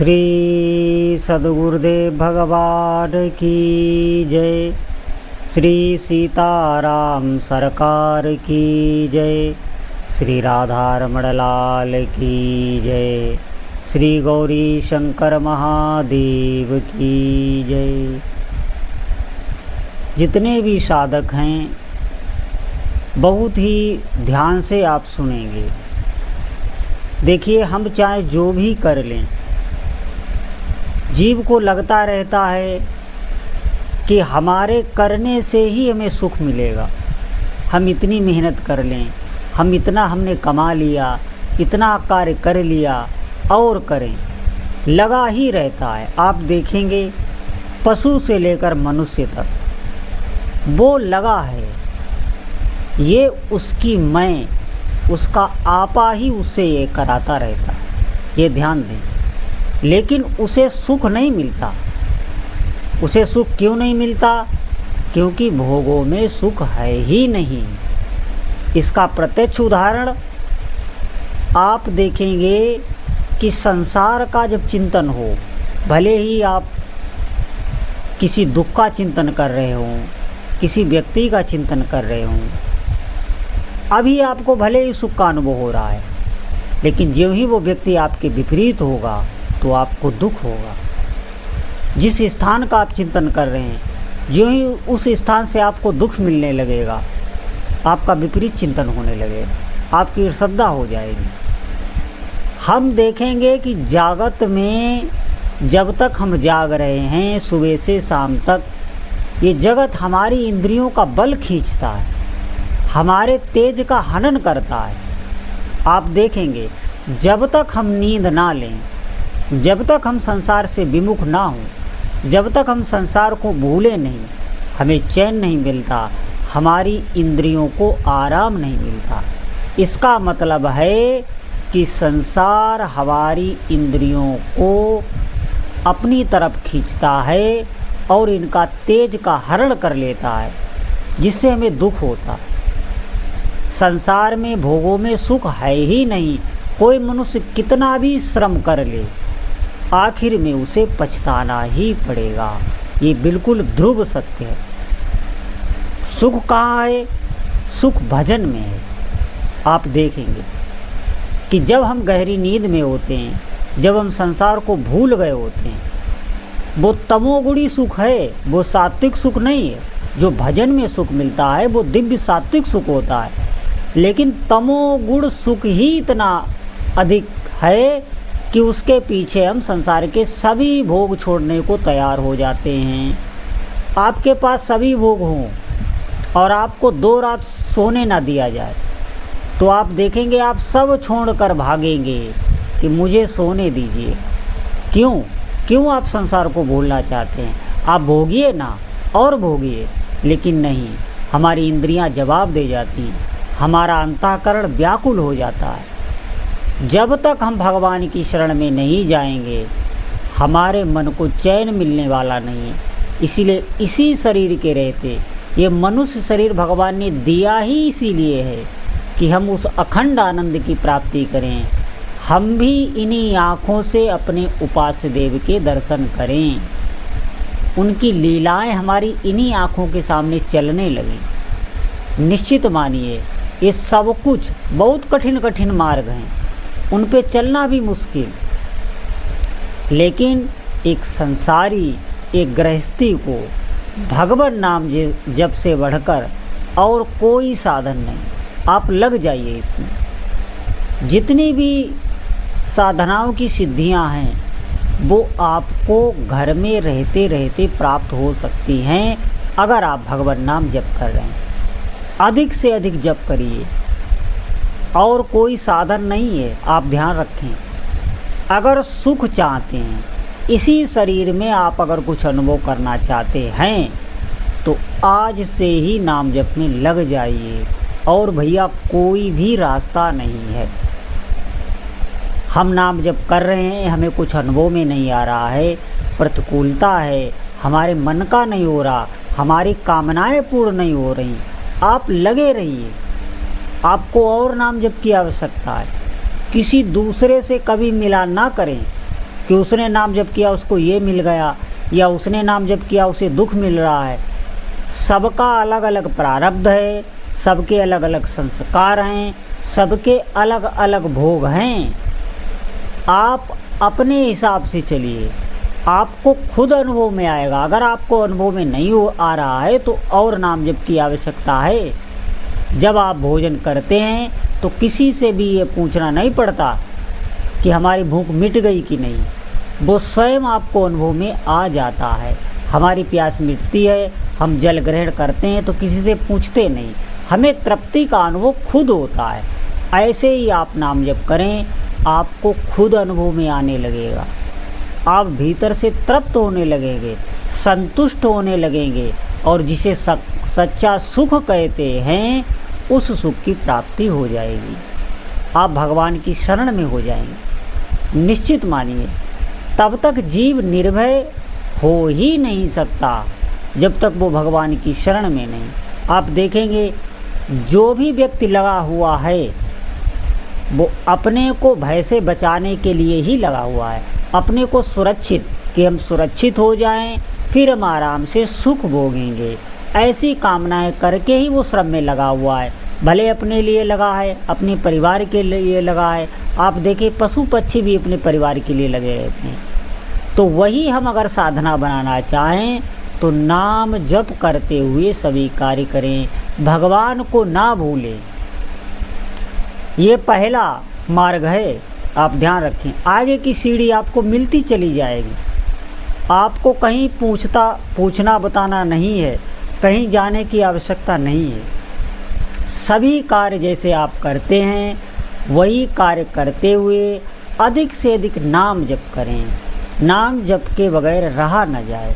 श्री सद्गुरुदेव भगवान की जय। श्री सीताराम सरकार की जय। श्री राधारमण लाल की जय। श्री गौरी शंकर महादेव की जय। जितने भी साधक हैं बहुत ही ध्यान से आप सुनेंगे। देखिए, हम चाहे जो भी कर लें, जीव को लगता रहता है कि हमारे करने से ही हमें सुख मिलेगा। हम इतनी मेहनत कर लें, हमने कमा लिया, इतना कार्य कर लिया और करें, लगा ही रहता है। आप देखेंगे पशु से लेकर मनुष्य तक वो लगा है। ये उसकी मैं, उसका आपा ही उससे ये कराता रहता है, ये ध्यान दें। लेकिन उसे सुख नहीं मिलता। उसे सुख क्यों नहीं मिलता? क्योंकि भोगों में सुख है ही नहीं। इसका प्रत्यक्ष उदाहरण आप देखेंगे कि संसार का जब चिंतन हो, भले ही आप किसी दुख का चिंतन कर रहे हों, किसी व्यक्ति का चिंतन कर रहे हों, अभी आपको भले ही सुख का अनुभव हो रहा है, लेकिन जो ही वो व्यक्ति आपके विपरीत होगा तो आपको दुख होगा। जिस स्थान का आप चिंतन कर रहे हैं, जो ही उस स्थान से आपको दुख मिलने लगेगा, आपका विपरीत चिंतन होने लगेगा, आपकी श्रद्धा हो जाएगी। हम देखेंगे कि जागत में जब तक हम जाग रहे हैं, सुबह से शाम तक, ये जगत हमारी इंद्रियों का बल खींचता है, हमारे तेज का हनन करता है। आप देखेंगे जब तक हम नींद ना लें, जब तक हम संसार से विमुख ना हों, जब तक हम संसार को भूलें नहीं, हमें चैन नहीं मिलता, हमारी इंद्रियों को आराम नहीं मिलता। इसका मतलब है कि संसार हमारी इंद्रियों को अपनी तरफ खींचता है और इनका तेज का हरण कर लेता है, जिससे हमें दुख होता है। संसार में भोगों में सुख है ही नहीं। कोई मनुष्य कितना भी श्रम कर ले, आखिर में उसे पछताना ही पड़ेगा। ये बिल्कुल ध्रुव सत्य है। सुख कहाँ है? सुख भजन में है। आप देखेंगे कि जब हम गहरी नींद में होते हैं, जब हम संसार को भूल गए होते हैं, वो तमोगुणी सुख है, वो सात्विक सुख नहीं है। जो भजन में सुख मिलता है वो दिव्य सात्विक सुख होता है। लेकिन तमोगुण सुख ही इतना अधिक है कि उसके पीछे हम संसार के सभी भोग छोड़ने को तैयार हो जाते हैं। आपके पास सभी भोग हों और आपको 2 रात सोने ना दिया जाए, तो आप देखेंगे आप सब छोड़कर भागेंगे कि मुझे सोने दीजिए। क्यों आप संसार को भूलना चाहते हैं? आप भोगिए ना और भोगिए, लेकिन नहीं, हमारी इंद्रियां जवाब दे जाती हैं, हमारा अंतःकरण व्याकुल हो जाता है। जब तक हम भगवान की शरण में नहीं जाएंगे, हमारे मन को चैन मिलने वाला नहीं है। इसीलिए इसी शरीर के रहते, ये मनुष्य शरीर भगवान ने दिया ही इसीलिए है कि हम उस अखंड आनंद की प्राप्ति करें। हम भी इन्हीं आँखों से अपने उपास्य देव के दर्शन करें, उनकी लीलाएं हमारी इन्हीं आँखों के सामने चलने लगें। निश्चित मानिए, ये सब कुछ बहुत कठिन कठिन मार्ग हैं, उन पे चलना भी मुश्किल, लेकिन एक संसारी, एक गृहस्थी को भगवान नाम जप से बढ़कर और कोई साधन नहीं। आप लग जाइए इसमें। जितनी भी साधनाओं की सिद्धियां हैं वो आपको घर में रहते रहते प्राप्त हो सकती हैं, अगर आप भगवान नाम जप कर रहे हैं। अधिक से अधिक जप करिए, और कोई साधन नहीं है। आप ध्यान रखें, अगर सुख चाहते हैं, इसी शरीर में आप अगर कुछ अनुभव करना चाहते हैं, तो आज से ही नाम जप में लग जाइए। और भैया, कोई भी रास्ता नहीं है। हम नाम जप कर रहे हैं, हमें कुछ अनुभव में नहीं आ रहा है, प्रतिकूलता है, हमारे मन का नहीं हो रहा, हमारी कामनाएं पूर्ण नहीं हो रही, आप लगे रहिए। आपको और नाम जप की आवश्यकता है। किसी दूसरे से कभी मिलान ना करें, कि उसने नाम जप किया उसको ये मिल गया, या उसने नाम जप किया उसे दुख मिल रहा है। सबका अलग अलग प्रारब्ध है, सबके अलग अलग संस्कार हैं, सबके अलग अलग भोग हैं। आप अपने हिसाब से चलिए, आपको खुद अनुभव में आएगा। अगर आपको अनुभव में नहीं आ रहा है तो और नाम जप की आवश्यकता है। जब आप भोजन करते हैं तो किसी से भी ये पूछना नहीं पड़ता कि हमारी भूख मिट गई कि नहीं, वो स्वयं आपको अनुभव में आ जाता है। हमारी प्यास मिटती है, हम जल ग्रहण करते हैं तो किसी से पूछते नहीं, हमें तृप्ति का अनुभव खुद होता है। ऐसे ही आप नाम जप करें, आपको खुद अनुभव में आने लगेगा। आप भीतर से तृप्त होने लगेंगे, संतुष्ट होने लगेंगे, और जिसे सच्चा सुख कहते हैं उस सुख की प्राप्ति हो जाएगी। आप भगवान की शरण में हो जाएंगे। निश्चित मानिए, तब तक जीव निर्भय हो ही नहीं सकता जब तक वो भगवान की शरण में नहीं। आप देखेंगे जो भी व्यक्ति लगा हुआ है वो अपने को भय से बचाने के लिए ही लगा हुआ है, अपने को सुरक्षित, कि हम सुरक्षित हो जाएं, फिर हम आराम से सुख भोगेंगे, ऐसी कामनाएं करके ही वो श्रम में लगा हुआ है। भले अपने लिए लगा है, अपने परिवार के लिए लगा है। आप देखें पशु पक्षी भी अपने परिवार के लिए लगे रहते हैं। तो वही हम अगर साधना बनाना चाहें तो नाम जप करते हुए सभी कार्य करें, भगवान को ना भूलें। ये पहला मार्ग है, आप ध्यान रखें। आगे की सीढ़ी आपको मिलती चली जाएगी। आपको कहीं पूछना बताना नहीं है, कहीं जाने की आवश्यकता नहीं है। सभी कार्य जैसे आप करते हैं वही कार्य करते हुए अधिक से अधिक नाम जप करें। नाम जप के बगैर रहा न जाए।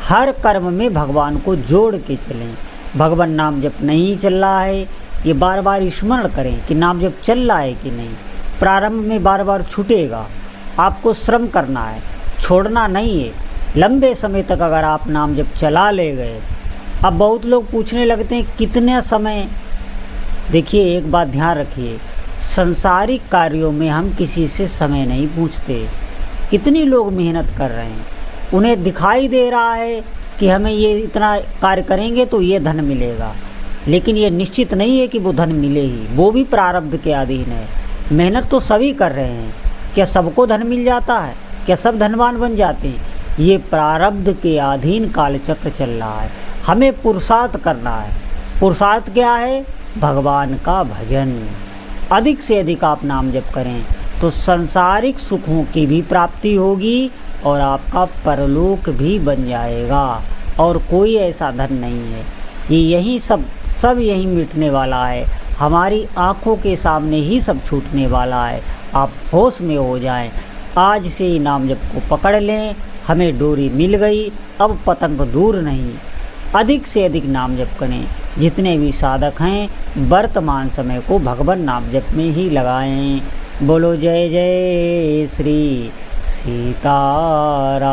हर कर्म में भगवान को जोड़ के चलें। भगवान नाम जप नहीं चल रहा है, ये बार बार स्मरण करें कि नाम जप चल रहा है कि नहीं। प्रारंभ में बार बार छूटेगा, आपको श्रम करना है, छोड़ना नहीं है। लंबे समय तक अगर आप नाम जप चला ले गए। अब बहुत लोग पूछने लगते हैं कितने समय। देखिए एक बात ध्यान रखिए, संसारिक कार्यों में हम किसी से समय नहीं पूछते। कितनी लोग मेहनत कर रहे हैं, उन्हें दिखाई दे रहा है कि हमें ये इतना कार्य करेंगे तो ये धन मिलेगा, लेकिन ये निश्चित नहीं है कि वो धन मिले ही, वो भी प्रारब्ध के अधीन है। मेहनत तो सभी कर रहे हैं, क्या सबको धन मिल जाता है? क्या सब धनवान बन जाते हैं? ये प्रारब्ध के अधीन कालचक्र चल रहा है। हमें पुरुषार्थ करना है। पुरुषार्थ क्या है? भगवान का भजन। अधिक से अधिक आप नाम जप करें तो संसारिक सुखों की भी प्राप्ति होगी और आपका परलोक भी बन जाएगा। और कोई ऐसा धन नहीं है, ये यही सब यही मिटने वाला है। हमारी आँखों के सामने ही सब छूटने वाला है। आप होश में हो जाएं। आज से ही नाम जप को पकड़ लें। हमें डोरी मिल गई, अब पतंग दूर नहीं। अधिक से अधिक नाम जप करें। जितने भी साधक हैं वर्तमान समय को भगवान नाम जप में ही लगाएं। बोलो जय जय श्री सीताराम।